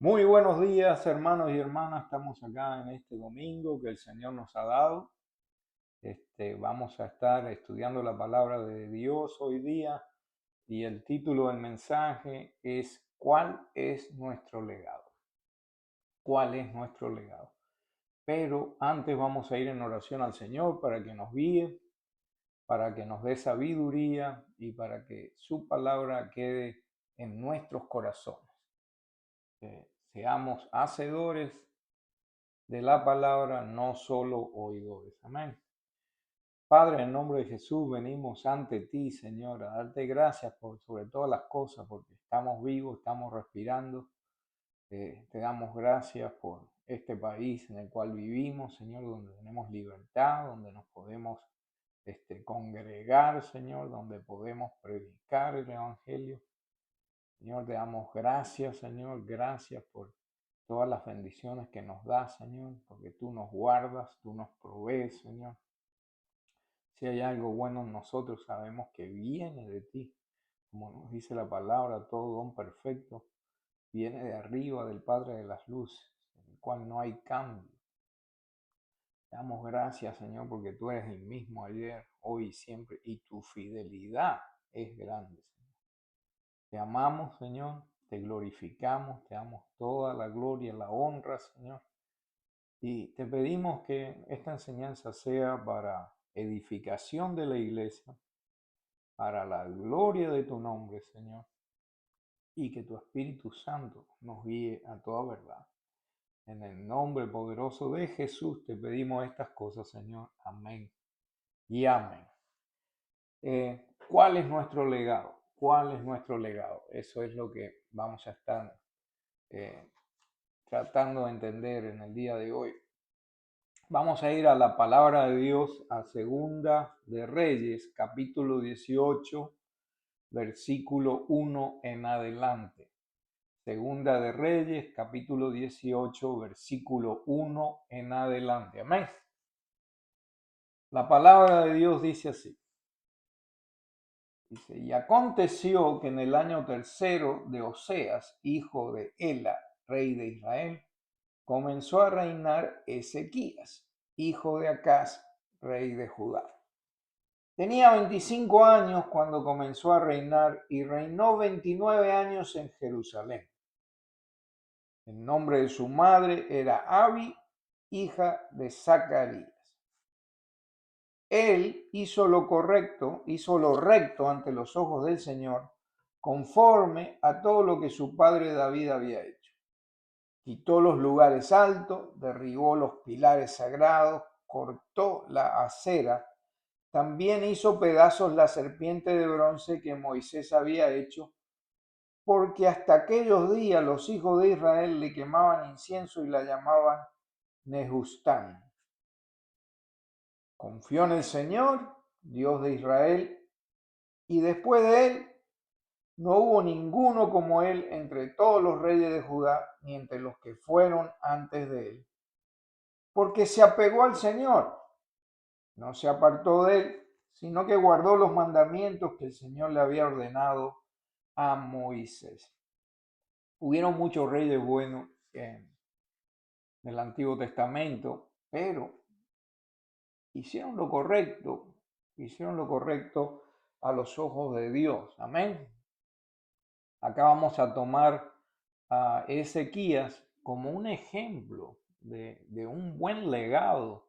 Muy buenos días, hermanos y hermanas. Estamos acá en este domingo que el Señor nos ha dado. Vamos a estar estudiando la palabra de Dios hoy día y el título del mensaje es ¿Cuál es nuestro legado? ¿Cuál es nuestro legado? Pero antes vamos a ir en oración al Señor para que nos guíe, para que nos dé sabiduría y para que su palabra quede en nuestros corazones. Seamos hacedores de la palabra, no solo oidores. Amén. Padre, en nombre de Jesús venimos ante ti, Señor, a darte gracias por sobre todas las cosas, porque estamos vivos, estamos respirando. Te damos gracias por este país en el cual vivimos, Señor, donde tenemos libertad, donde nos podemos congregar, Señor, donde podemos predicar el Evangelio. Señor, te damos gracias, Señor, gracias por todas las bendiciones que nos das, Señor, porque tú nos guardas, tú nos provees, Señor. Si hay algo bueno en nosotros, sabemos que viene de ti. Como nos dice la palabra, todo don perfecto viene de arriba del Padre de las Luces, en el cual no hay cambio. Te damos gracias, Señor, porque tú eres el mismo ayer, hoy y siempre, y tu fidelidad es grande, Señor. Te amamos, Señor, te glorificamos, te damos toda la gloria, la honra, Señor. Y te pedimos que esta enseñanza sea para edificación de la iglesia, para la gloria de tu nombre, Señor, y que tu Espíritu Santo nos guíe a toda verdad. En el nombre poderoso de Jesús te pedimos estas cosas, Señor. Amén y amén. ¿Cuál es nuestro legado? ¿Cuál es nuestro legado? Eso es lo que vamos a estar eh, tratando de entender en el día de hoy. Vamos a ir a la palabra de Dios, a Segunda de Reyes, capítulo 18, versículo 1 en adelante. Segunda de Reyes, capítulo 18, versículo 1 en adelante. Amén. La palabra de Dios dice así. Dice, y aconteció que en el año tercero de Oseas, hijo de Ela, rey de Israel, comenzó a reinar Ezequías, hijo de Acaz, rey de Judá. Tenía 25 años cuando comenzó a reinar y reinó 29 años en Jerusalén. El nombre de su madre era Abi, hija de Zacarías. Él hizo lo correcto, hizo lo recto ante los ojos del Señor, conforme a todo lo que su padre David había hecho. Quitó los lugares altos, derribó los pilares sagrados, cortó la acera, también hizo pedazos la serpiente de bronce que Moisés había hecho, porque hasta aquellos días los hijos de Israel le quemaban incienso y la llamaban Nehustán. Confió en el Señor, Dios de Israel, y después de él no hubo ninguno como él entre todos los reyes de Judá, ni entre los que fueron antes de él. Porque se apegó al Señor, no se apartó de él, sino que guardó los mandamientos que el Señor le había ordenado a Moisés. Hubieron muchos reyes buenos en el Antiguo Testamento, pero hicieron lo correcto a los ojos de Dios. Amén. Acá vamos a tomar a Ezequías como un ejemplo de un buen legado,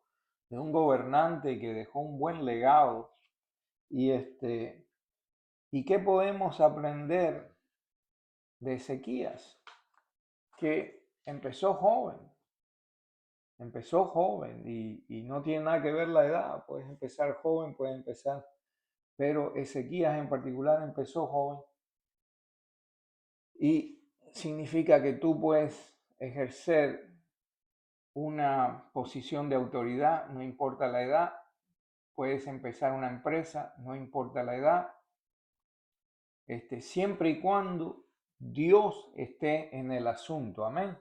de un gobernante que dejó un buen legado. Y, ¿y qué podemos aprender de Ezequías? Que empezó joven y no tiene nada que ver la edad, puedes empezar joven, puedes empezar, pero Ezequías en particular empezó joven y significa que tú puedes ejercer una posición de autoridad, no importa la edad, puedes empezar una empresa, no importa la edad, siempre y cuando Dios esté en el asunto, amén.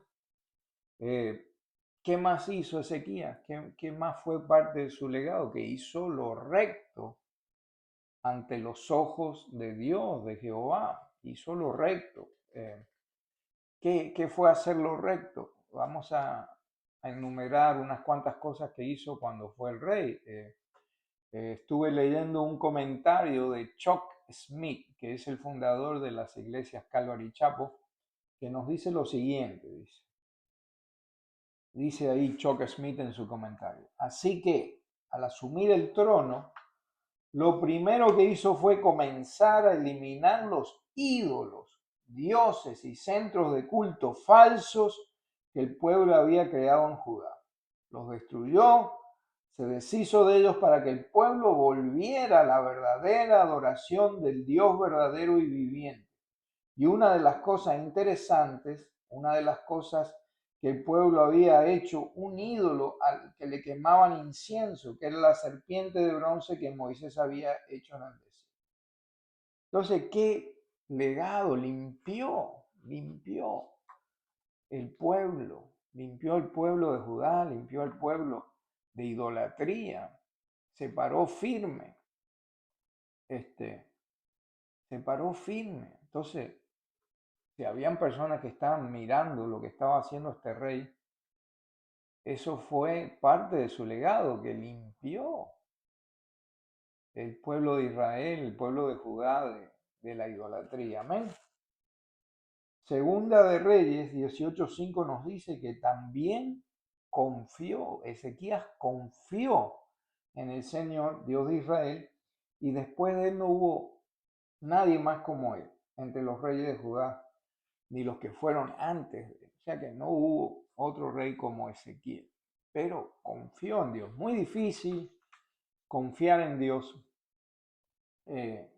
¿Qué más hizo Ezequías? ¿Qué más fue parte de su legado? Que hizo lo recto ante los ojos de Dios, de Jehová, hizo lo recto. ¿Qué fue hacer lo recto? Vamos a enumerar unas cuantas cosas que hizo cuando fue el rey. Estuve leyendo un comentario de Chuck Smith, que es el fundador de las iglesias Calvary Chapel, que nos dice lo siguiente, dice ahí Chuck Smith en su comentario. Así que al asumir el trono, lo primero que hizo fue comenzar a eliminar los ídolos, dioses y centros de culto falsos que el pueblo había creado en Judá. Los destruyó, se deshizo de ellos para que el pueblo volviera a la verdadera adoración del Dios verdadero y viviente. Y una de las cosas interesantes, una de las cosas que el pueblo había hecho un ídolo al que le quemaban incienso, que era la serpiente de bronce que Moisés había hecho en el desierto. Entonces, ¿qué legado limpió limpió el pueblo de Judá, limpió el pueblo de idolatría, se paró firme, se paró firme. Entonces, si habían personas que estaban mirando lo que estaba haciendo este rey, eso fue parte de su legado, que limpió el pueblo de Israel, el pueblo de Judá de la idolatría. Amén. Segunda de Reyes 18:5 nos dice que también Ezequías confió en el Señor, Dios de Israel, y después de él no hubo nadie más como él entre los reyes de Judá, ni los que fueron antes. O sea que no hubo otro rey como Ezequiel, pero confió en Dios. Muy difícil confiar en Dios eh,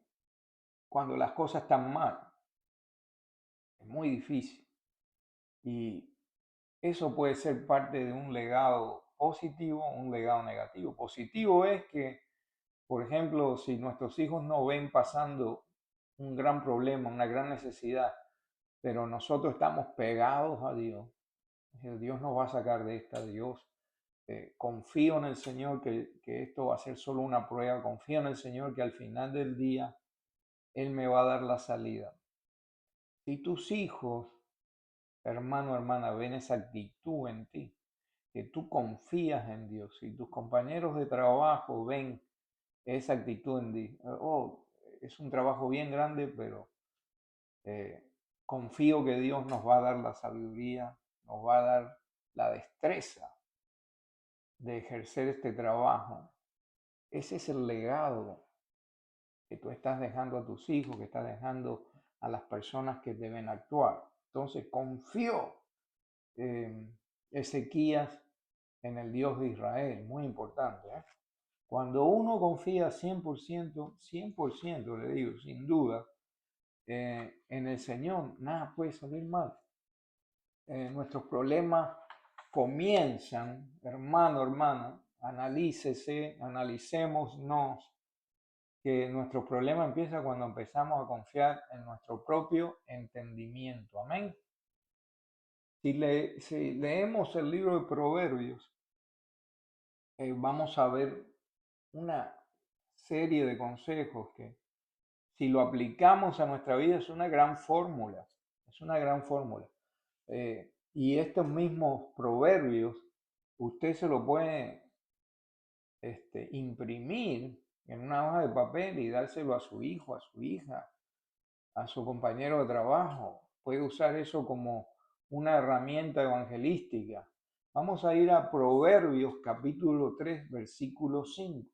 cuando las cosas están mal. Es muy difícil. Y eso puede ser parte de un legado positivo, un legado negativo. Positivo es que, por ejemplo, si nuestros hijos no ven pasando un gran problema, una gran necesidad, pero nosotros estamos pegados a Dios, Dios nos va a sacar de esta, Dios. Confío en el Señor que esto va a ser solo una prueba, confío en el Señor que al final del día Él me va a dar la salida. Si tus hijos, hermano, hermana, ven esa actitud en ti, que tú confías en Dios, si tus compañeros de trabajo ven esa actitud en ti, oh, es un trabajo bien grande, pero confío que Dios nos va a dar la sabiduría, nos va a dar la destreza de ejercer este trabajo. Ese es el legado que tú estás dejando a tus hijos, que estás dejando a las personas que deben actuar. Entonces confió Ezequías en el Dios de Israel, muy importante. Cuando uno confía 100%, 100% le digo, sin duda, en el Señor, nada puede salir mal. Nuestros problemas comienzan, hermano, hermana, analicémonos, que nuestro problema empieza cuando empezamos a confiar en nuestro propio entendimiento. Amén. Si leemos el libro de Proverbios, vamos a ver una serie de consejos que si lo aplicamos a nuestra vida es una gran fórmula, es una gran fórmula. Y estos mismos proverbios, usted se lo puede imprimir en una hoja de papel y dárselo a su hijo, a su hija, a su compañero de trabajo. Puede usar eso como una herramienta evangelística. Vamos a ir a Proverbios capítulo 3, versículo 5.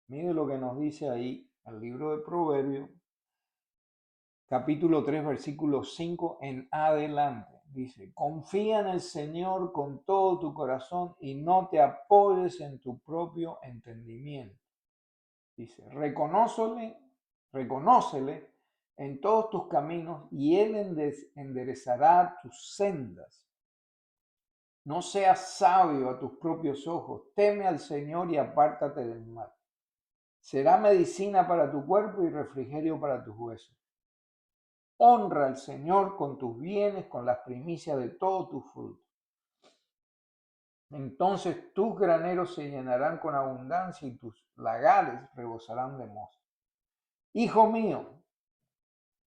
Mire lo que nos dice ahí el libro de Proverbios, capítulo 3, versículo 5 en adelante. Dice, confía en el Señor con todo tu corazón y no te apoyes en tu propio entendimiento. Dice, reconócele en todos tus caminos y Él enderezará tus sendas. No seas sabio a tus propios ojos, teme al Señor y apártate del mal. Será medicina para tu cuerpo y refrigerio para tus huesos. Honra al Señor con tus bienes, con las primicias de todo tu fruto. Entonces tus graneros se llenarán con abundancia y tus lagares rebosarán de mosto. Hijo mío,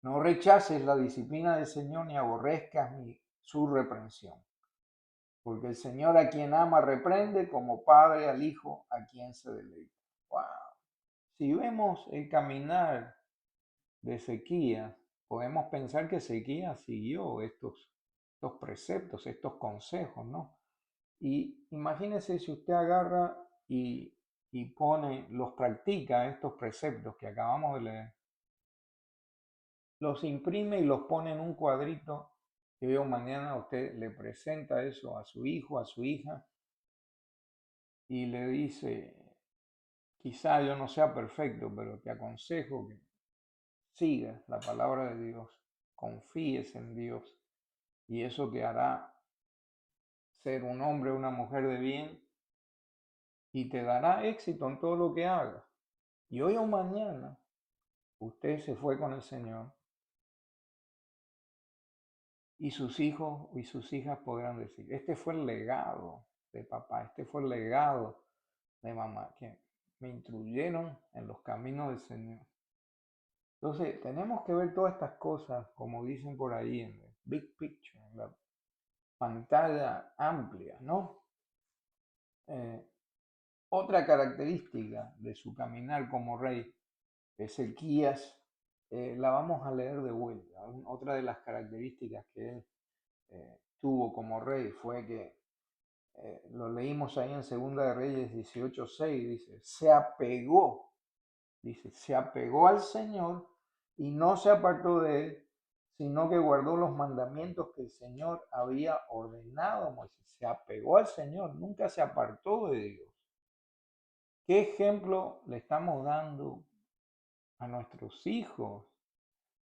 No rechaces la disciplina del Señor ni aborrezcas su reprensión, porque el Señor a quien ama reprende como padre al hijo a quien se deleita. Wow. Si vemos el caminar de Ezequías, podemos pensar que Ezequías siguió estos preceptos, estos consejos, ¿no? Y imagínese si usted agarra y pone, los practica estos preceptos que acabamos de leer, los imprime y los pone en un cuadrito que veo mañana, usted le presenta eso a su hijo, a su hija, y le dice, quizá yo no sea perfecto, pero te aconsejo que sigas la palabra de Dios, confíes en Dios, y eso te hará ser un hombre o una mujer de bien y te dará éxito en todo lo que hagas. Y hoy o mañana usted se fue con el Señor y sus hijos y sus hijas podrán decir, este fue el legado de papá, este fue el legado de mamá, que me instruyeron en los caminos del Señor. Entonces, tenemos que ver todas estas cosas, como dicen por ahí, en el big picture, en la pantalla amplia, ¿no? Otra característica de su caminar como rey, Ezequías, la vamos a leer de vuelta. Otra de las características que él tuvo como rey fue que, lo leímos ahí en Segunda de Reyes 18:6, dice, se apegó al Señor y no se apartó de él, sino que guardó los mandamientos que el Señor había ordenado a Moisés. Se apegó al Señor, nunca se apartó de Dios. ¿Qué ejemplo le estamos dando a nuestros hijos,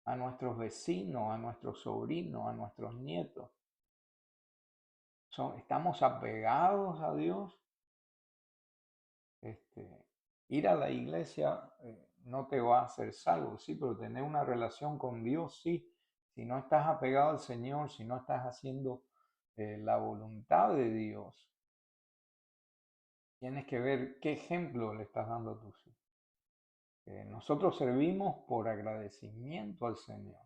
a nuestros vecinos, a nuestros sobrinos, a nuestros nietos? ¿Estamos apegados a Dios? Ir a la iglesia no te va a hacer salvo, sí, pero tener una relación con Dios, sí. Si no estás apegado al Señor, si no estás haciendo la voluntad de Dios, tienes que ver qué ejemplo le estás dando a tus hijos. Nosotros servimos por agradecimiento al Señor,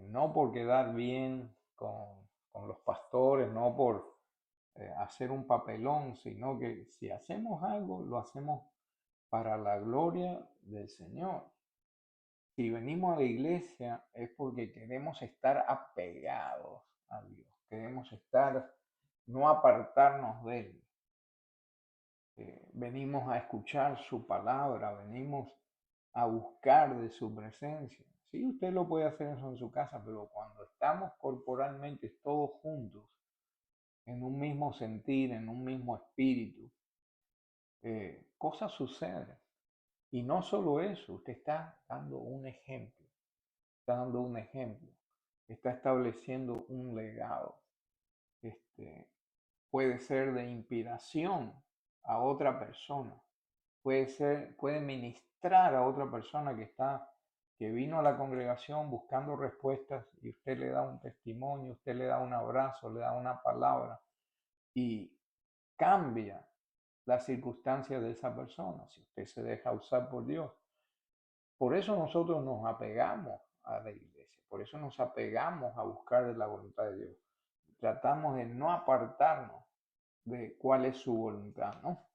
no por quedar bien con los pastores, no por hacer un papelón, sino que si hacemos algo, lo hacemos para la gloria del Señor. Si venimos a la iglesia es porque queremos estar apegados a Dios, queremos no apartarnos de Él. Venimos a escuchar su palabra, venimos a buscar de su presencia. Sí, usted lo puede hacer eso en su casa, pero cuando estamos corporalmente todos juntos, en un mismo sentir, en un mismo espíritu, cosas suceden. Y no solo eso, usted está dando un ejemplo, está estableciendo un legado. Puede ser de inspiración a otra persona, puede ministrar a otra persona que vino a la congregación buscando respuestas y usted le da un testimonio, usted le da un abrazo, le da una palabra y cambia las circunstancias de esa persona, si usted se deja usar por Dios. Por eso nosotros nos apegamos a la iglesia, por eso nos apegamos a buscar de la voluntad de Dios. Tratamos de no apartarnos de cuál es su voluntad, ¿no?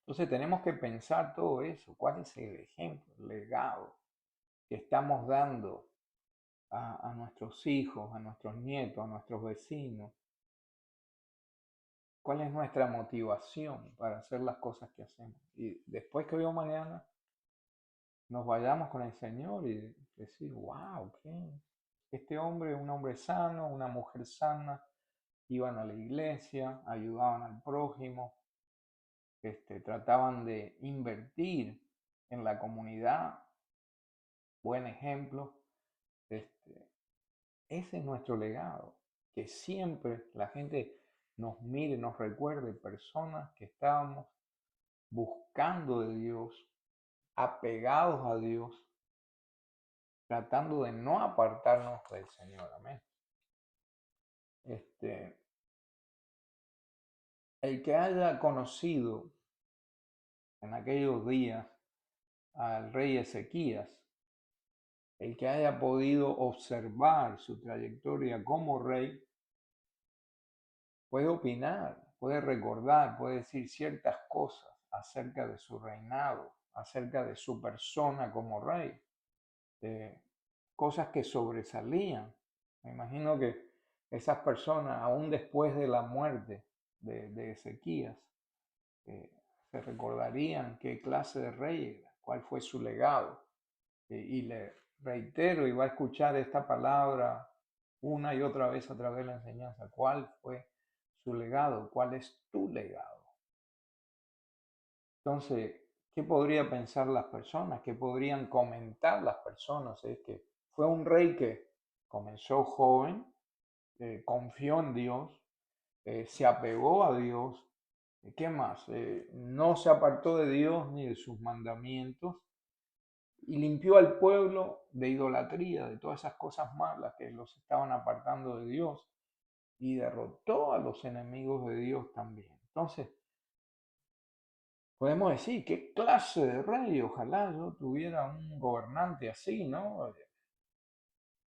Entonces tenemos que pensar todo eso, cuál es el ejemplo, el legado que estamos dando a nuestros hijos, a nuestros nietos, a nuestros vecinos. ¿Cuál es nuestra motivación para hacer las cosas que hacemos? Y después que veo mañana, nos vayamos con el Señor y decir, wow, este hombre, un hombre sano, una mujer sana, iban a la iglesia, ayudaban al prójimo, trataban de invertir en la comunidad, buen ejemplo. Ese es nuestro legado, que siempre la gente nos mire, nos recuerde personas que estábamos buscando de Dios, apegados a Dios, tratando de no apartarnos del Señor. Amén. El que haya conocido en aquellos días al rey Ezequías, el que haya podido observar su trayectoria como rey, puede opinar, puede recordar, puede decir ciertas cosas acerca de su reinado, acerca de su persona como rey, cosas que sobresalían. Me imagino que esas personas, aún después de la muerte de Ezequías, se recordarían qué clase de rey era, cuál fue su legado. Y le reitero, y va a escuchar esta palabra una y otra vez a través de la enseñanza, cuál fue su legado, cuál es tu legado. Entonces, ¿qué podría pensar las personas? ¿Qué podrían comentar las personas? Es que fue un rey que comenzó joven, confió en Dios, se apegó a Dios. ¿Qué más? No se apartó de Dios ni de sus mandamientos y limpió al pueblo de idolatría, de todas esas cosas malas que los estaban apartando de Dios y derrotó a los enemigos de Dios también. Entonces, podemos decir, ¿qué clase de rey? Ojalá yo tuviera un gobernante así, ¿no?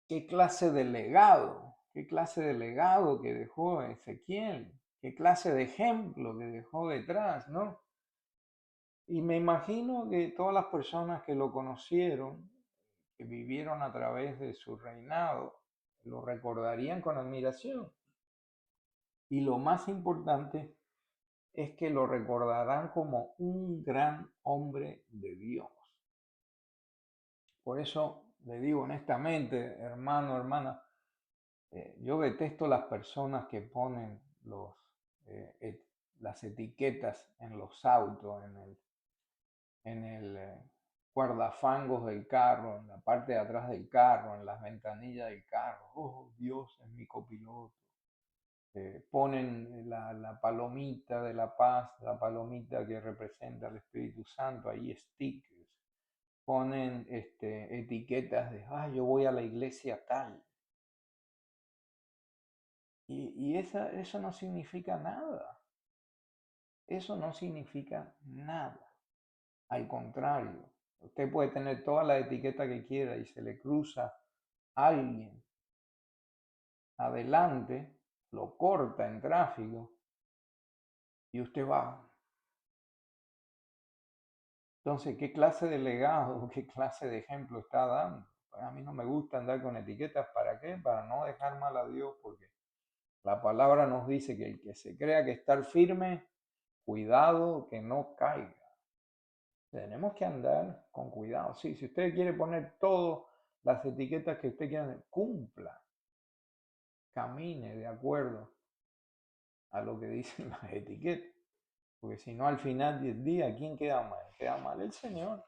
¿Qué clase de legado? ¿Qué clase de legado que dejó Ezequiel? ¿Qué clase de ejemplo que dejó detrás, ¿no? Y me imagino que todas las personas que lo conocieron, que vivieron a través de su reinado, lo recordarían con admiración. Y lo más importante es que lo recordarán como un gran hombre de Dios. Por eso le digo honestamente, hermano, hermana, yo detesto las personas que ponen las etiquetas en los autos, en el guardafangos del carro, en la parte de atrás del carro, en las ventanillas del carro. Oh, Dios es mi copiloto. Ponen la palomita de la paz, la palomita que representa al Espíritu Santo, ahí stickers. Ponen etiquetas de, yo voy a la iglesia tal. Y eso no significa nada. Eso no significa nada. Al contrario, usted puede tener toda la etiqueta que quiera y se le cruza alguien adelante, lo corta en tráfico y usted va. Entonces, ¿qué clase de legado, qué clase de ejemplo está dando? Pues a mí no me gusta andar con etiquetas. ¿Para qué? Para no dejar mal a Dios, porque la palabra nos dice que el que se crea que estar firme, cuidado que no caiga. Tenemos que andar con cuidado. Sí, si usted quiere poner todas las etiquetas que usted quiera, cumpla, camine de acuerdo a lo que dicen las etiquetas. Porque si no, al final del día, ¿quién queda mal? Queda mal el Señor.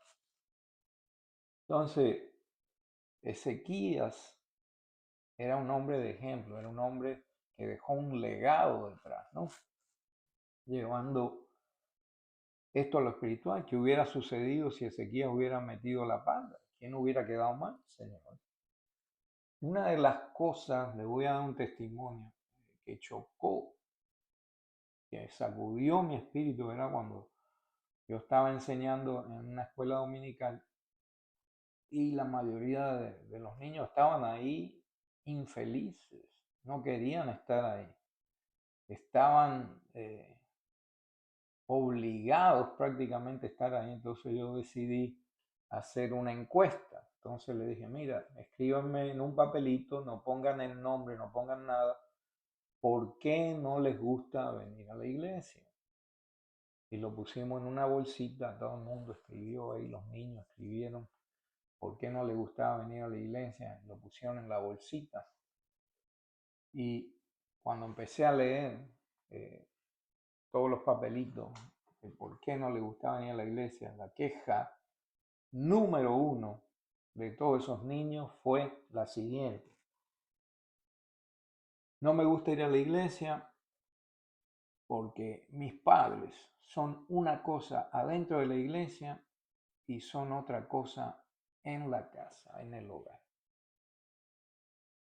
Entonces, Ezequías era un hombre de ejemplo, era un hombre que dejó un legado detrás, ¿no? Llevando esto a lo espiritual, ¿qué hubiera sucedido si Ezequías hubiera metido la pata? ¿Quién hubiera quedado mal, Señor? Una de las cosas, le voy a dar un testimonio, que chocó, que sacudió mi espíritu, era cuando yo estaba enseñando en una escuela dominical y la mayoría de los niños estaban ahí infelices, no querían estar ahí, estaban obligados prácticamente a estar ahí. Entonces yo decidí hacer una encuesta. Entonces le dije, mira, escríbanme en un papelito, no pongan el nombre, no pongan nada, ¿por qué no les gusta venir a la iglesia? Y lo pusimos en una bolsita, todo el mundo escribió ahí, los niños escribieron por qué no les gustaba venir a la iglesia, lo pusieron en la bolsita. Y cuando empecé a leer todos los papelitos de por qué no les gustaba venir a la iglesia, la queja número uno de todos esos niños fue la siguiente: no me gusta ir a la iglesia porque mis padres son una cosa adentro de la iglesia y son otra cosa en la casa, en el hogar.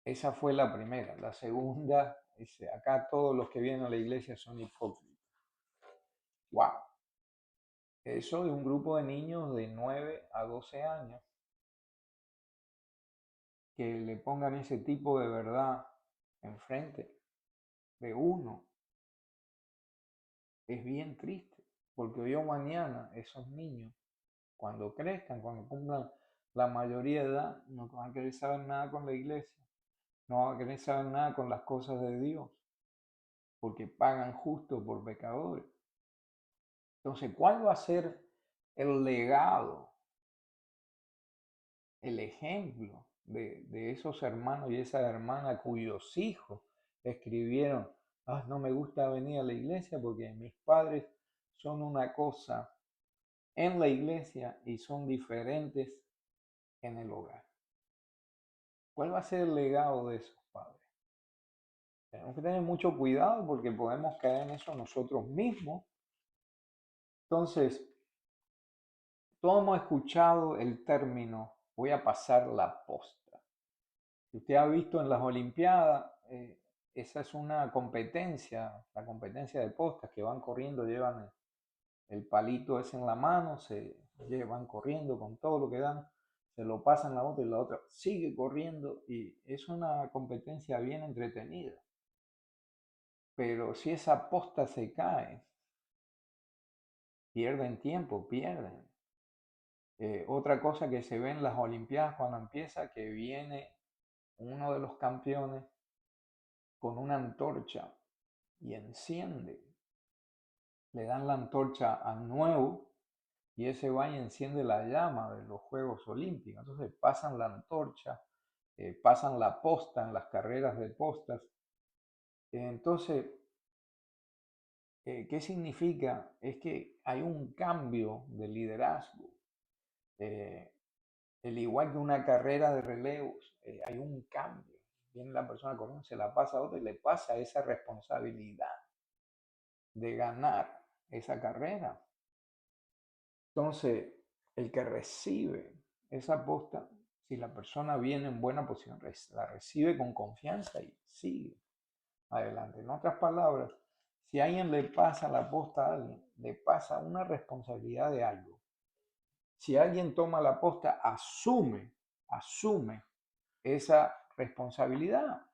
Esa fue la primera. La segunda, dice, acá todos los que vienen a la iglesia son hipócritas. ¡Wow! Eso de un grupo de niños de 9 a 12 años. que le pongan ese tipo de verdad enfrente de uno es bien triste, porque hoy o mañana esos niños, cuando crezcan, cuando cumplan la mayoría de edad, no van a querer saber nada con la iglesia, no van a querer saber nada con las cosas de Dios, porque pagan justo por pecadores. Entonces, ¿cuál va a ser el legado, el ejemplo de esos hermanos y esas hermanas cuyos hijos escribieron, no me gusta venir a la iglesia porque mis padres son una cosa en la iglesia y son diferentes en el hogar? ¿Cuál va a ser el legado de esos padres? Tenemos que tener mucho cuidado porque podemos caer en eso nosotros mismos. Entonces, todos hemos escuchado el término voy a pasar la posta. Si usted ha visto en las Olimpiadas, esa es una competencia, la competencia de postas que van corriendo, llevan el palito ese en la mano, se van corriendo con todo lo que dan, se lo pasan la otra y la otra sigue corriendo y es una competencia bien entretenida. Pero si esa posta se cae, pierden tiempo, pierden. Otra cosa que se ve en las Olimpiadas cuando empieza, que viene uno de los campeones con una antorcha y enciende. Le dan la antorcha al nuevo y ese va y enciende la llama de los Juegos Olímpicos. Entonces pasan la antorcha, pasan la posta en las carreras de postas. Entonces, ¿qué significa? Es que hay un cambio de liderazgo. El igual que una carrera de relevos, hay un cambio. Viene la persona corriendo, se la pasa a otra y le pasa esa responsabilidad de ganar esa carrera. Entonces, el que recibe esa posta, si la persona viene en buena posición, la recibe con confianza y sigue adelante. En otras palabras, si alguien le pasa la posta a alguien, le pasa una responsabilidad de algo. Si alguien toma la posta, asume esa responsabilidad.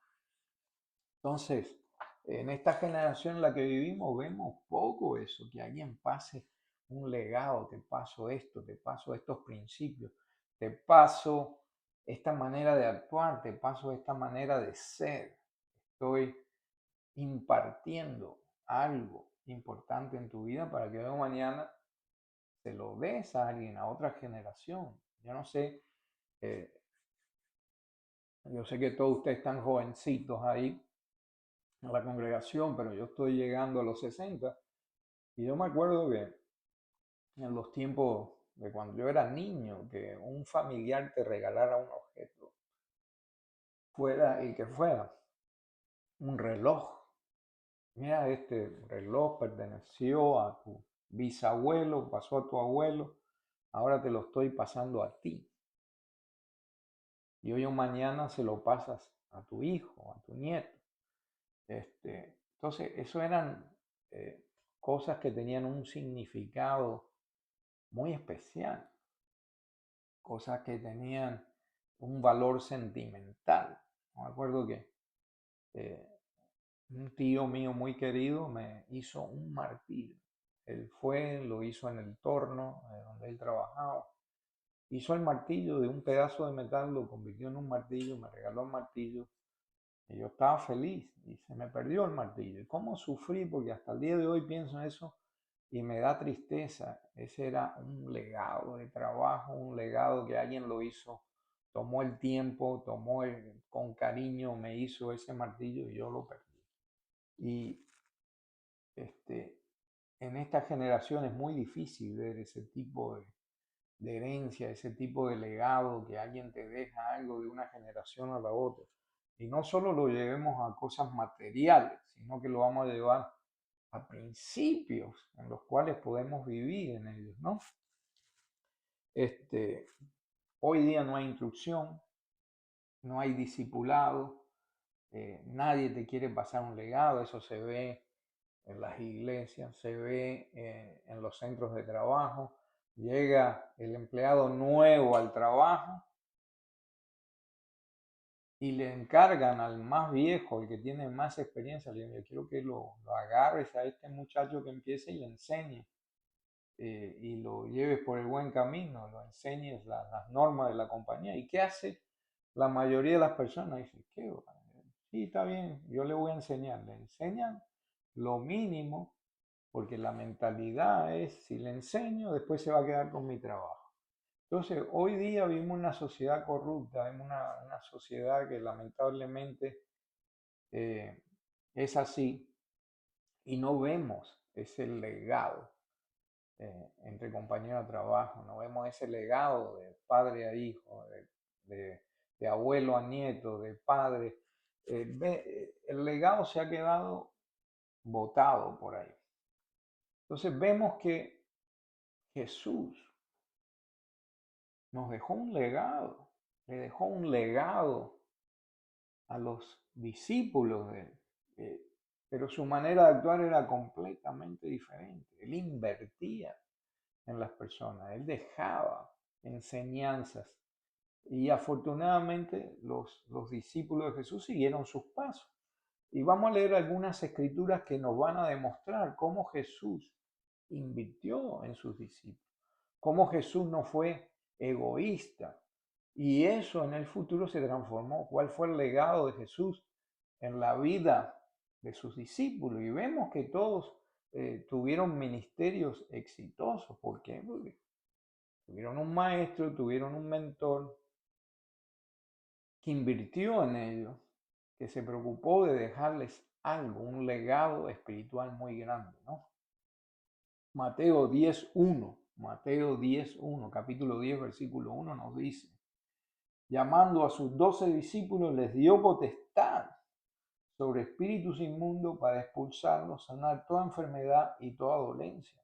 Entonces, en esta generación en la que vivimos vemos poco eso, que alguien pase un legado, te paso esto, te paso estos principios, te paso esta manera de actuar, te paso esta manera de ser. Estoy impartiendo algo importante en tu vida para que hoy o mañana se lo des a alguien, a otra generación. Yo no sé, yo sé que todos ustedes están jovencitos ahí en la congregación, pero yo estoy llegando a los 60 y yo me acuerdo que en los tiempos de cuando yo era niño, que un familiar te regalara un objeto, fuera el que fuera, un reloj. Mira, este reloj perteneció a tu bisabuelo, pasó a tu abuelo, ahora te lo estoy pasando a ti. Y hoy o mañana se lo pasas a tu hijo, a tu nieto. Entonces, eso eran cosas que tenían un significado muy especial, cosas que tenían un valor sentimental. Me acuerdo que eh, un tío mío muy querido me hizo un martillo. Él fue, lo hizo en el torno donde él trabajaba. Hizo el martillo de un pedazo de metal, lo convirtió en un martillo, me regaló el martillo. Y yo estaba feliz y se me perdió el martillo. ¿Y cómo sufrí? Porque hasta el día de hoy pienso en eso y me da tristeza. Ese era un legado de trabajo, un legado que alguien lo hizo, tomó el tiempo, con cariño, me hizo ese martillo y yo lo perdí. Y en esta generación es muy difícil ver ese tipo de herencia, ese tipo de legado, que alguien te deja algo de una generación a la otra. Y no solo lo llevemos a cosas materiales, sino que lo vamos a llevar a principios en los cuales podemos vivir en ellos, ¿no? Hoy día no hay instrucción, no hay discipulado, nadie te quiere pasar un legado, eso se ve en las iglesias, se ve en los centros de trabajo. Llega el empleado nuevo al trabajo y le encargan al más viejo, el que tiene más experiencia, le dicen, yo quiero que lo agarres a este muchacho que empiece y le enseñe y lo lleves por el buen camino, lo enseñes las normas de la compañía. ¿Y qué hace la mayoría de las personas? Dicen, ¿qué va? Sí, está bien, yo le voy a enseñar. Le enseñan lo mínimo porque la mentalidad es, si le enseño, después se va a quedar con mi trabajo. Entonces, hoy día vivimos una sociedad corrupta, vivimos una sociedad que lamentablemente eh, es así y no vemos ese legado entre compañeros de trabajo, no vemos ese legado de padre a hijo, de abuelo a nieto, de padre. El legado se ha quedado botado por ahí. Entonces vemos que Jesús nos dejó un legado, le dejó un legado a los discípulos de él, pero su manera de actuar era completamente diferente. Él invertía en las personas, él dejaba enseñanzas y afortunadamente los discípulos de Jesús siguieron sus pasos. Y vamos a leer algunas escrituras que nos van a demostrar cómo Jesús invirtió en sus discípulos, cómo Jesús no fue egoísta. Y eso en el futuro se transformó. ¿Cuál fue el legado de Jesús en la vida de sus discípulos? Y vemos que todos tuvieron ministerios exitosos. ¿Por qué? Porque tuvieron un maestro, tuvieron un mentor que invirtió en ellos, que se preocupó de dejarles algo, un legado espiritual muy grande, ¿no? Mateo 10.1, Mateo 10.1, capítulo 10, versículo 1 nos dice, llamando a sus 12 discípulos, les dio potestad sobre espíritus inmundos para expulsarlos, sanar toda enfermedad y toda dolencia.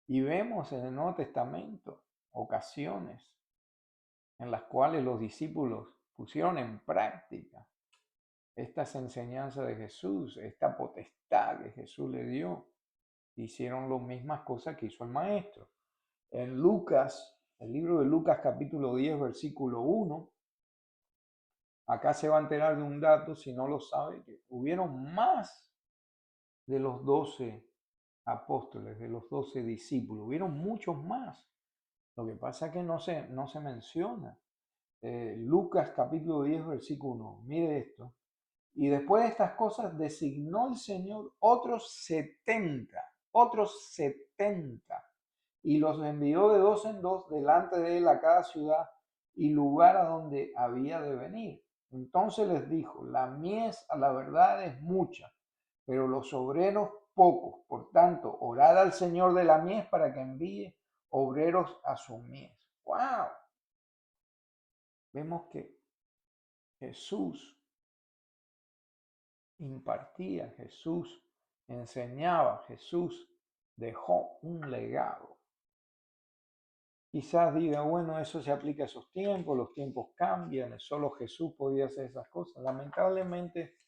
Y vemos en el Nuevo Testamento ocasiones en las cuales los discípulos pusieron en práctica estas enseñanzas de Jesús, esta potestad que Jesús le dio. Hicieron las mismas cosas que hizo el maestro. En Lucas, el libro de Lucas capítulo 10, versículo 1, acá se va a enterar de un dato, si no lo sabe, que hubieron más de los 12 apóstoles, de los 12 discípulos, hubieron muchos más. Lo que pasa es que no se menciona. Lucas capítulo 10, versículo 1, mire esto. Y después de estas cosas designó el Señor otros 70, y los envió de dos en dos delante de él a cada ciudad y lugar a donde había de venir. Entonces les dijo, la mies a la verdad es mucha, pero los obreros pocos. Por tanto, orad al Señor de la mies para que envíe obreros a su mies. ¡Wow! Vemos que Jesús impartía, Jesús enseñaba, Jesús dejó un legado. Quizás diga, bueno, eso se aplica a esos tiempos, los tiempos cambian, solo Jesús podía hacer esas cosas. Lamentablemente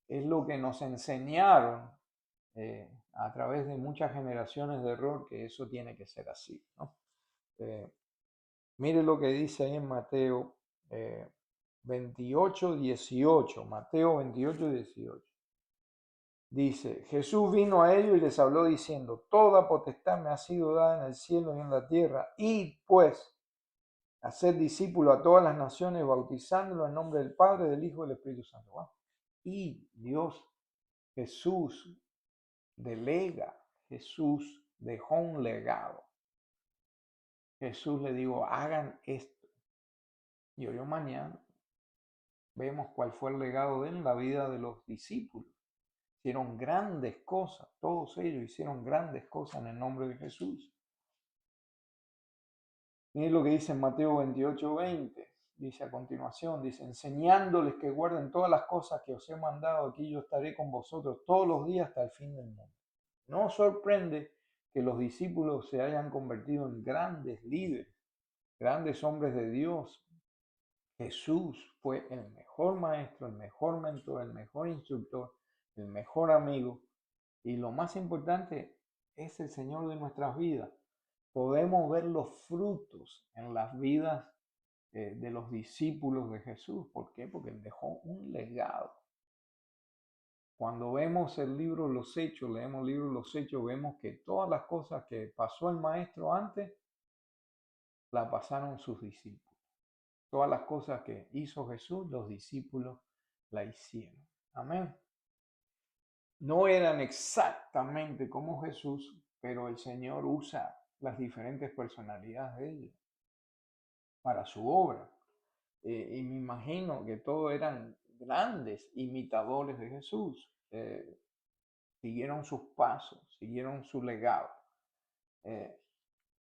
es lo que nos enseñaron a través de muchas generaciones de error, que eso tiene que ser así, ¿no? Mire lo que dice ahí en Mateo 28, 18, Mateo 28, 18. Dice, Jesús vino a ellos y les habló diciendo, toda potestad me ha sido dada en el cielo y en la tierra, id pues, hacer discípulos a todas las naciones, bautizándolos en nombre del Padre, del Hijo y del Espíritu Santo. Wow. Y Dios, Jesús delega, Jesús dejó un legado. Jesús le dijo, hagan esto. Y hoy o mañana vemos cuál fue el legado de él en la vida de los discípulos. Hicieron grandes cosas, todos ellos hicieron grandes cosas en el nombre de Jesús. Miren lo que dice en Mateo 28, 20. Dice a continuación, dice, enseñándoles que guarden todas las cosas que os he mandado, aquí yo estaré con vosotros todos los días hasta el fin del mundo. No sorprende que los discípulos se hayan convertido en grandes líderes, grandes hombres de Dios. Jesús fue el mejor maestro, el mejor mentor, el mejor instructor, el mejor amigo y lo más importante es el Señor de nuestras vidas. Podemos ver los frutos en las vidas de los discípulos de Jesús. ¿Por qué? Porque él dejó un legado. Cuando vemos el libro Los Hechos, leemos el libro Los Hechos, vemos que todas las cosas que pasó el maestro antes, las pasaron sus discípulos. Todas las cosas que hizo Jesús, los discípulos la hicieron. Amén. No eran exactamente como Jesús, pero el Señor usa las diferentes personalidades de ellos para su obra. Y me imagino que todos eran grandes imitadores de Jesús. Siguieron sus pasos, siguieron su legado.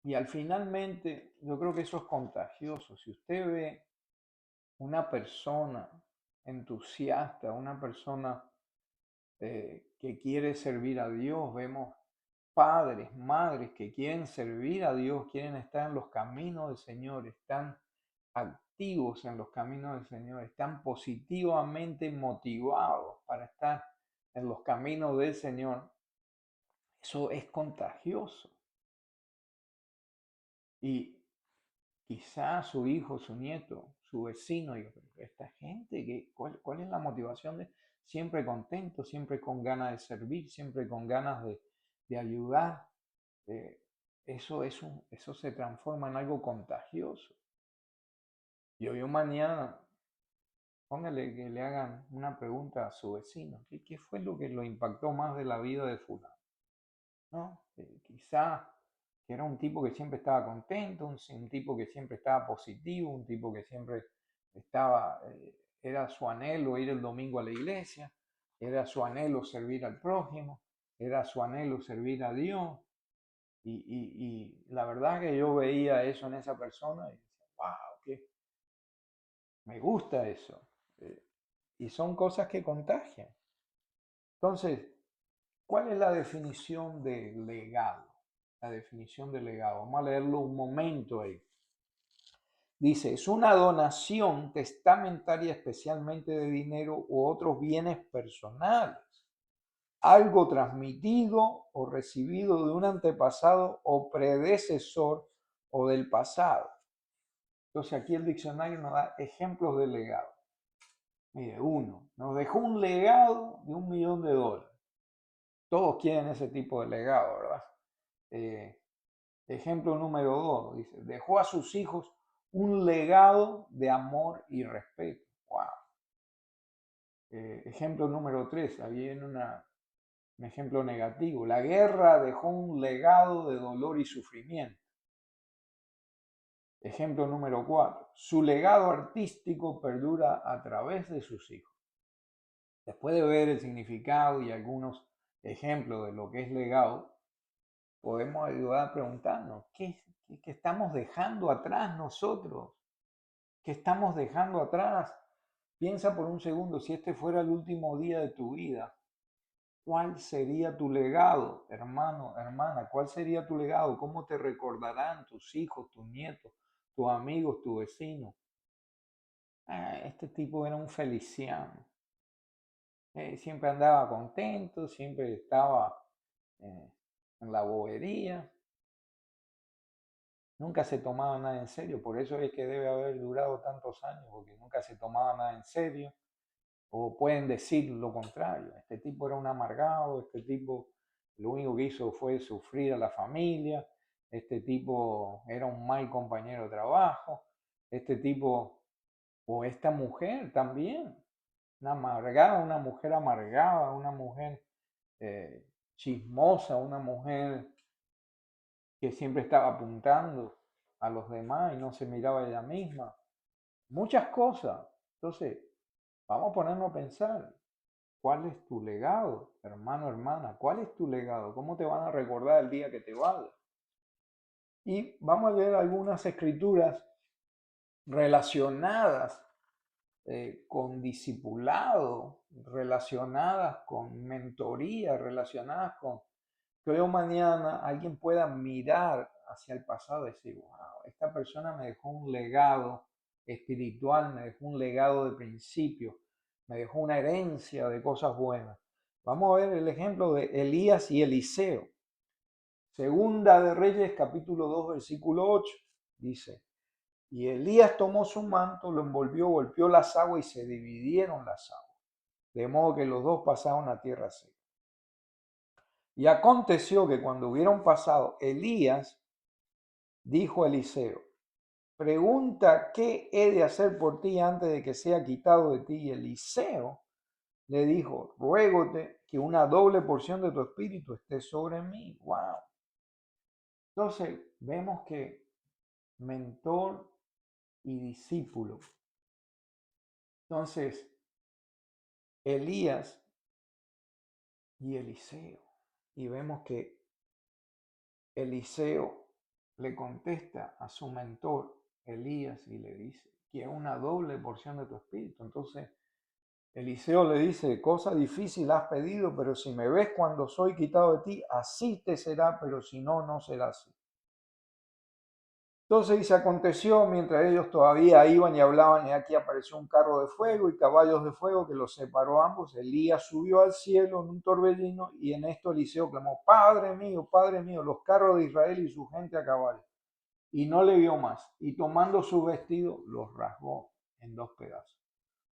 Y al finalmente, yo creo que eso es contagioso. Si usted ve una persona entusiasta, una persona que quiere servir a Dios, vemos padres, madres que quieren servir a Dios, quieren estar en los caminos del Señor, están activos en los caminos del Señor, están positivamente motivados para estar en los caminos del Señor. Eso es contagioso. Y quizás su hijo, su nieto, su vecino, esta gente, ¿cuál es la motivación de siempre contento, siempre con ganas de servir, siempre con ganas de ayudar? Eso se transforma en algo contagioso. Y hoy o mañana, póngale que le hagan una pregunta a su vecino. ¿Qué fue lo que lo impactó más de la vida de fulano? ¿No? Quizá que era un tipo que siempre estaba contento, un tipo que siempre estaba positivo, un tipo que siempre estaba, era su anhelo ir el domingo a la iglesia, era su anhelo servir al prójimo, era su anhelo servir a Dios. Y la verdad que yo veía eso en esa persona y decía, wow, me gusta eso. Y son cosas que contagian. Entonces, ¿cuál es la definición de legado? La definición de legado. Vamos a leerlo un momento ahí. Dice, es una donación testamentaria especialmente de dinero u otros bienes personales. Algo transmitido o recibido de un antepasado o predecesor o del pasado. Entonces aquí el diccionario nos da ejemplos de legado. Mire, uno, nos dejó un legado de $1.000.000. Todos quieren ese tipo de legado, ¿verdad? Ejemplo número 2, dice, dejó a sus hijos un legado de amor y respeto. Wow. Ejemplo número 3, ahí viene un ejemplo negativo. La guerra dejó un legado de dolor y sufrimiento. Ejemplo número 4, su legado artístico perdura a través de sus hijos. Después de ver el significado y algunos ejemplos de lo que es legado, podemos ayudar a preguntarnos, ¿qué estamos dejando atrás nosotros? ¿Qué estamos dejando atrás? Piensa por un segundo, si este fuera el último día de tu vida, ¿cuál sería tu legado, hermano, hermana? ¿Cuál sería tu legado? ¿Cómo te recordarán tus hijos, tus nietos, tus amigos, tu vecino? Este tipo era un feliciano. Siempre andaba contento, siempre estaba en la bobería. Nunca se tomaba nada en serio, por eso es que debe haber durado tantos años, porque nunca se tomaba nada en serio. O pueden decir lo contrario, este tipo era un amargado, este tipo lo único que hizo fue sufrir a la familia, este tipo era un mal compañero de trabajo, este tipo o esta mujer también, una amargada, una mujer amargada, una mujer chismosa, una mujer que siempre estaba apuntando a los demás y no se miraba a ella misma. Muchas cosas. Entonces, vamos a ponernos a pensar, ¿cuál es tu legado, hermano, hermana? ¿Cuál es tu legado? ¿Cómo te van a recordar el día que te vayas? Y vamos a leer algunas escrituras relacionadas con discipulado, relacionadas con mentoría, relacionadas con que hoy o mañana alguien pueda mirar hacia el pasado y decir, wow, esta persona me dejó un legado espiritual, me dejó un legado de principios, me dejó una herencia de cosas buenas. Vamos a ver el ejemplo de Elías y Eliseo. Segunda de Reyes, capítulo 2, versículo 8, dice, Y Elías tomó su manto, lo envolvió, golpeó las aguas y se dividieron las aguas, de modo que los dos pasaron a tierra seca. Y aconteció que cuando hubieron pasado, Elías dijo a Eliseo: pregunta, ¿qué he de hacer por ti antes de que sea quitado de ti? Y Eliseo le dijo: ruégote que una doble porción de tu espíritu esté sobre mí. Wow. Entonces vemos que mentor y discípulo. Entonces, Elías y Eliseo. Y vemos que Eliseo le contesta a su mentor, Elías, y le dice que es una doble porción de tu espíritu. Entonces, Eliseo le dice: cosa difícil has pedido, pero si me ves cuando soy quitado de ti, así te será, pero si no, no será así. Entonces dice: aconteció mientras ellos todavía iban y hablaban, y aquí apareció un carro de fuego y caballos de fuego que los separó a ambos. Elías subió al cielo en un torbellino, y en esto Eliseo clamó: Padre mío, los carros de Israel y su gente a caballo. Y no le vio más, y tomando su vestido, los rasgó en dos pedazos.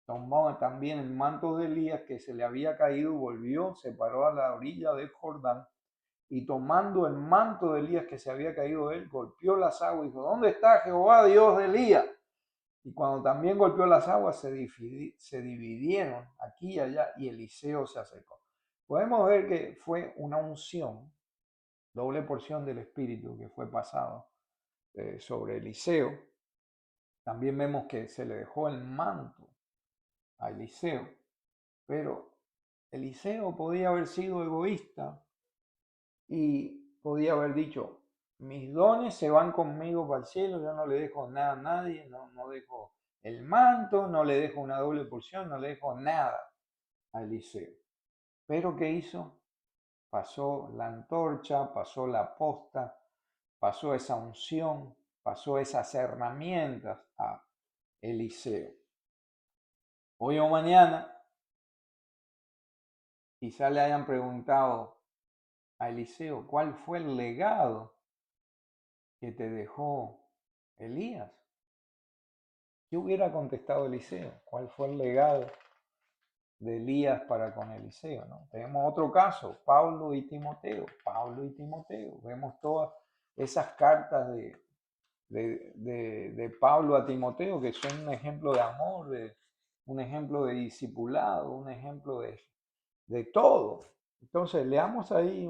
Tomó también el manto de Elías que se le había caído, volvió, se paró a la orilla del Jordán, y tomando el manto de Elías que se había caído de él, golpeó las aguas y dijo: ¿dónde está Jehová, Dios de Elías? Y cuando también golpeó las aguas, se dividieron aquí y allá, y Eliseo se acercó. Podemos ver que fue una unción, doble porción del Espíritu que fue pasado sobre Eliseo. También vemos que se le dejó el manto a Eliseo, pero Eliseo podía haber sido egoísta y podía haber dicho: mis dones se van conmigo para el cielo, yo no le dejo nada a nadie, no dejo el manto, no le dejo una doble porción, no le dejo nada a Eliseo. Pero ¿qué hizo? Pasó la antorcha, pasó la posta, pasó esa unción, pasó esas herramientas a Eliseo. Hoy o mañana quizá le hayan preguntado a Eliseo: ¿cuál fue el legado que te dejó Elías? ¿Qué hubiera contestado Eliseo? ¿Cuál fue el legado de Elías para con Eliseo? ¿No? Tenemos otro caso, Pablo y Timoteo. Pablo y Timoteo. Vemos todas esas cartas de Pablo a Timoteo, que son un ejemplo de amor, un ejemplo de discipulado, un ejemplo de todo. Entonces, leamos ahí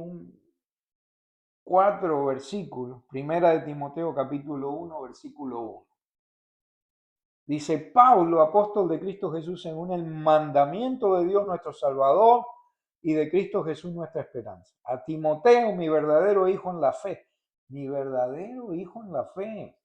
4 versículos. Primera de Timoteo, capítulo 1, versículo 1. Dice: Pablo, apóstol de Cristo Jesús, según el mandamiento de Dios nuestro Salvador y de Cristo Jesús nuestra esperanza. A Timoteo, mi verdadero hijo en la fe. Mi verdadero hijo en la fe.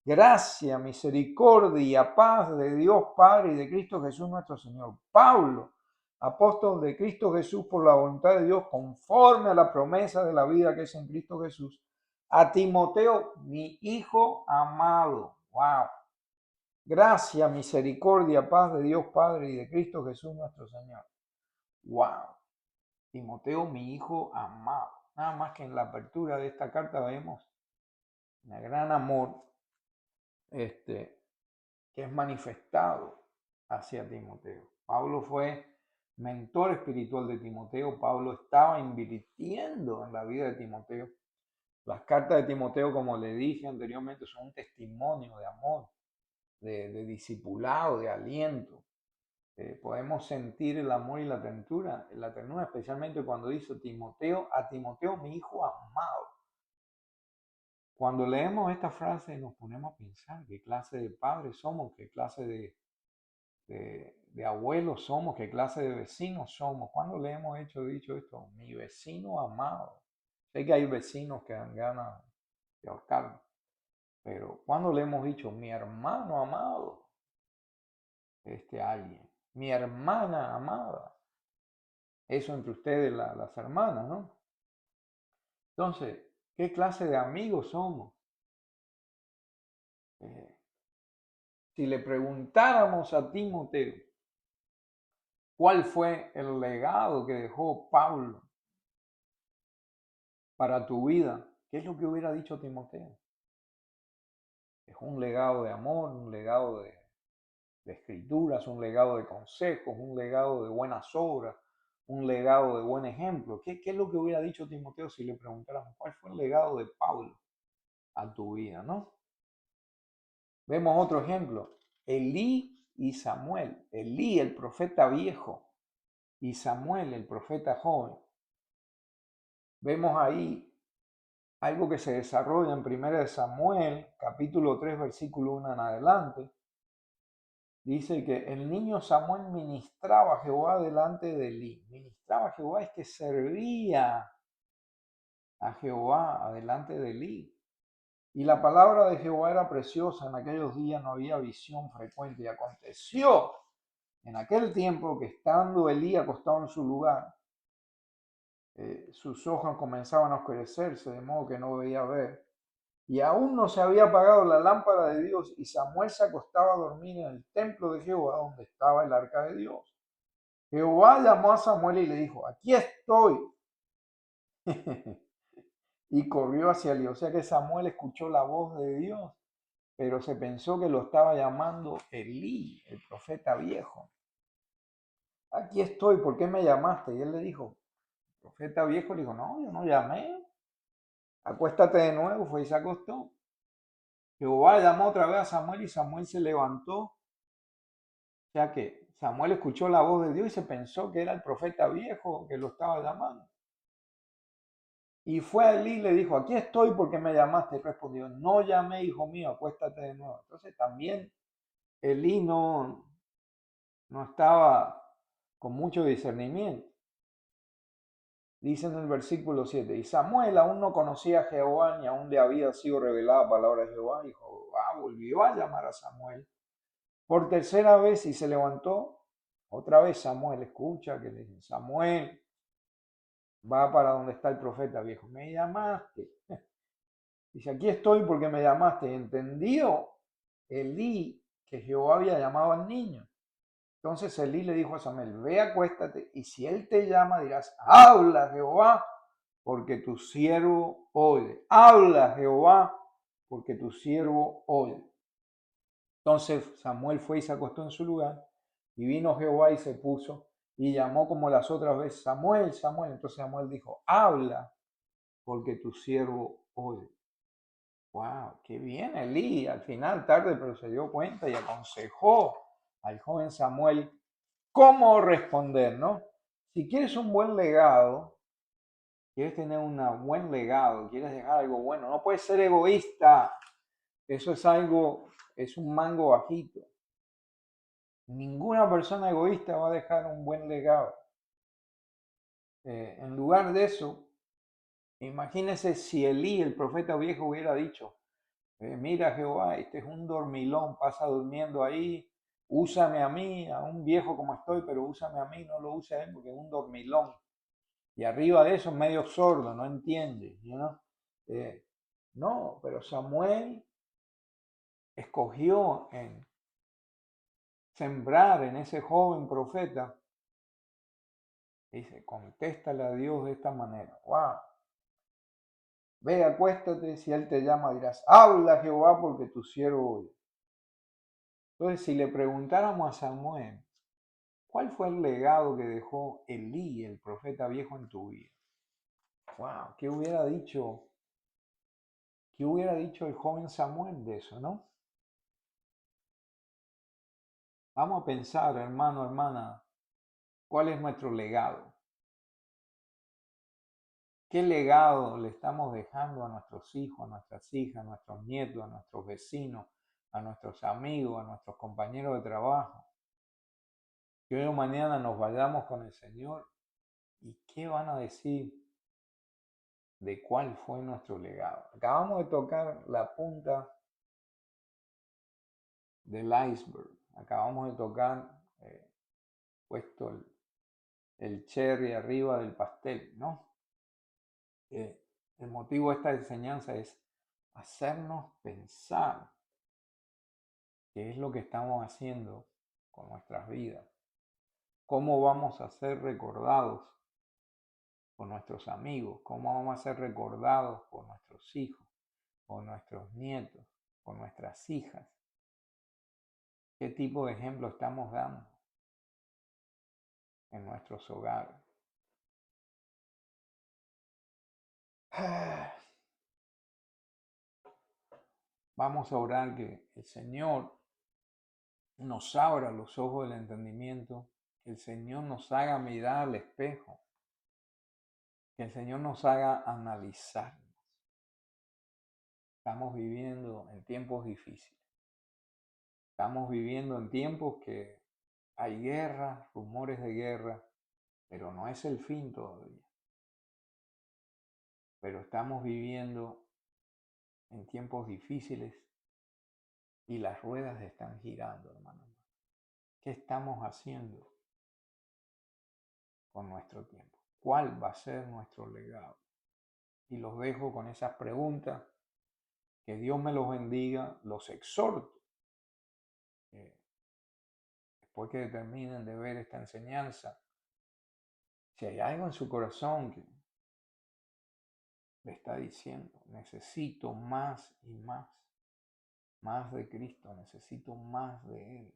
Gracia, misericordia, paz de Dios Padre y de Cristo Jesús nuestro Señor. Pablo, apóstol de Cristo Jesús por la voluntad de Dios, conforme a la promesa de la vida que es en Cristo Jesús. A Timoteo, mi hijo amado. Wow. Gracia, misericordia, paz de Dios Padre y de Cristo Jesús nuestro Señor. Wow. Timoteo, mi hijo amado. Nada más que en la apertura de esta carta vemos un gran amor que es manifestado hacia Timoteo. Pablo fue mentor espiritual de Timoteo. Pablo estaba invirtiendo en la vida de Timoteo. Las cartas de Timoteo, como le dije anteriormente, son un testimonio de amor, de discipulado, de aliento. Podemos sentir el amor y la ternura, especialmente cuando dice Timoteo, a Timoteo, mi hijo amado. Cuando leemos esta frase nos ponemos a pensar qué clase de padres somos, qué clase de abuelos somos, qué clase de vecinos somos. ¿Cuándo le hemos dicho esto? Mi vecino amado. Sé que hay vecinos que dan ganas de ahorcarme, pero ¿cuándo le hemos dicho mi hermano amado? Alguien, mi hermana amada. Eso entre ustedes, las hermanas, ¿no? Entonces, ¿qué clase de amigos somos? Si le preguntáramos a Timoteo cuál fue el legado que dejó Pablo para tu vida, ¿qué es lo que hubiera dicho Timoteo? Es un legado de amor, un legado de escrituras, un legado de consejos, un legado de buenas obras, un legado de buen ejemplo. ¿Qué es lo que hubiera dicho Timoteo si le preguntáramos cuál fue el legado de Pablo a tu vida, no? Vemos otro ejemplo, Elí y Samuel. Elí, el profeta viejo, y Samuel, el profeta joven. Vemos ahí algo que se desarrolla en 1 Samuel, capítulo 3, versículo 1 en adelante. Dice que el niño Samuel ministraba a Jehová delante de Elí. Ministraba a Jehová es que servía a Jehová delante de Elí. Y la palabra de Jehová era preciosa. En aquellos días no había visión frecuente. Y aconteció en aquel tiempo que estando Elí acostado en su lugar, sus ojos comenzaban a oscurecerse, de modo que no veía ver. Y aún no se había apagado la lámpara de Dios, y Samuel se acostaba a dormir en el templo de Jehová, donde estaba el arca de Dios. Jehová llamó a Samuel y le dijo, aquí estoy. Y corrió hacia Elí. O sea que Samuel escuchó la voz de Dios, pero se pensó que lo estaba llamando Elí, el profeta viejo. Aquí estoy, ¿por qué me llamaste? Y él le dijo, el profeta viejo le dijo, no, yo no llamé. Acuéstate de nuevo, fue y se acostó. Jehová llamó otra vez a Samuel y Samuel se levantó. O sea que Samuel escuchó la voz de Dios y se pensó que era el profeta viejo que lo estaba llamando. Y fue a Elí y le dijo, aquí estoy porque me llamaste. Y respondió, no llamé, hijo mío, acuéstate de nuevo. Entonces también Elí no estaba con mucho discernimiento. Dice en el versículo 7, y Samuel aún no conocía a Jehová, ni aún le había sido revelada palabra de Jehová. Y Jehová volvió a llamar a Samuel por tercera vez y se levantó. Otra vez Samuel escucha que le dice, Samuel, va para donde está el profeta viejo. Me llamaste. Dice, aquí estoy porque me llamaste. Entendió Elí que Jehová había llamado al niño. Entonces Elí le dijo a Samuel, ve, acuéstate, y si él te llama, dirás, habla Jehová, porque tu siervo oye. Habla Jehová, porque tu siervo oye. Entonces Samuel fue y se acostó en su lugar, y vino Jehová y se puso, y llamó como las otras veces, Samuel, Samuel. Entonces Samuel dijo, habla, porque tu siervo oye. Wow, qué bien Elí. Al final, tarde, pero se dio cuenta y aconsejó al joven Samuel cómo responder, ¿no? Si quieres un buen legado, quieres tener un buen legado, quieres dejar algo bueno, no puedes ser egoísta. Eso es algo, es un mango bajito. Ninguna persona egoísta va a dejar un buen legado. En lugar de eso, imagínese si Elí, el profeta viejo, hubiera dicho, mira Jehová, este es un dormilón, pasa durmiendo ahí, úsame a mí, a un viejo como estoy, pero úsame a mí, no lo use a él porque es un dormilón. Y arriba de eso medio sordo, no entiende, ¿no? No, pero Samuel escogió en sembrar en ese joven profeta. Dice, contéstale a Dios de esta manera. Wow. Ve, acuéstate, si él te llama dirás, habla Jehová porque tu siervo oye. Entonces, si le preguntáramos a Samuel, ¿cuál fue el legado que dejó Elí, el profeta viejo, en tu vida? Wow, qué hubiera dicho el joven Samuel de eso, no? Vamos a pensar, hermano, hermana, ¿cuál es nuestro legado? ¿Qué legado le estamos dejando a nuestros hijos, a nuestras hijas, a nuestros nietos, a nuestros vecinos, a nuestros amigos, a nuestros compañeros de trabajo? Que hoy o mañana nos vayamos con el Señor y qué van a decir de cuál fue nuestro legado. Acabamos de tocar la punta del iceberg. Acabamos de tocar, puesto el cherry arriba del pastel, ¿no? El motivo de esta enseñanza es hacernos pensar qué es lo que estamos haciendo con nuestras vidas, cómo vamos a ser recordados por nuestros amigos, cómo vamos a ser recordados por nuestros hijos, por nuestros nietos, con nuestras hijas. ¿Qué tipo de ejemplo estamos dando en nuestros hogares? Vamos a orar que el Señor nos abra los ojos del entendimiento, que el Señor nos haga mirar al espejo, que el Señor nos haga analizarnos. Estamos viviendo en tiempos difíciles. Estamos viviendo en tiempos que hay guerra, rumores de guerra, pero no es el fin todavía. Pero estamos viviendo en tiempos difíciles y las ruedas están girando, hermano. ¿Qué estamos haciendo con nuestro tiempo? ¿Cuál va a ser nuestro legado? Y los dejo con esas preguntas. Que Dios me los bendiga. Los exhorto. Después que terminen de ver esta enseñanza, si hay algo en su corazón que le está diciendo, necesito más y más de Cristo, necesito más de Él,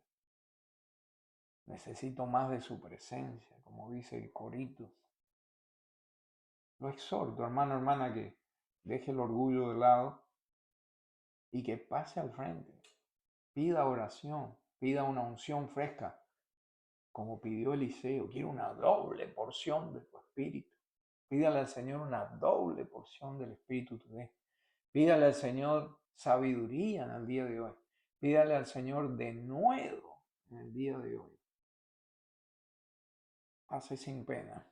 necesito más de su presencia, como dice el corito. Lo exhorto, hermano, hermana, que deje el orgullo de lado y que pase al frente. Pida oración, pida una unción fresca, como pidió Eliseo. Quiero una doble porción de tu espíritu. Pídale al Señor una doble porción del espíritu tuyo. Pídale al Señor sabiduría en el día de hoy. Pídale al Señor de nuevo en el día de hoy. Pase sin pena.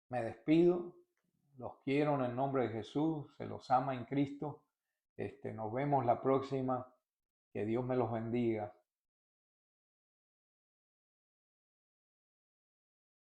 Me despido. Los quiero en el nombre de Jesús. Se los ama en Cristo. Nos vemos la próxima. Que Dios me los bendiga.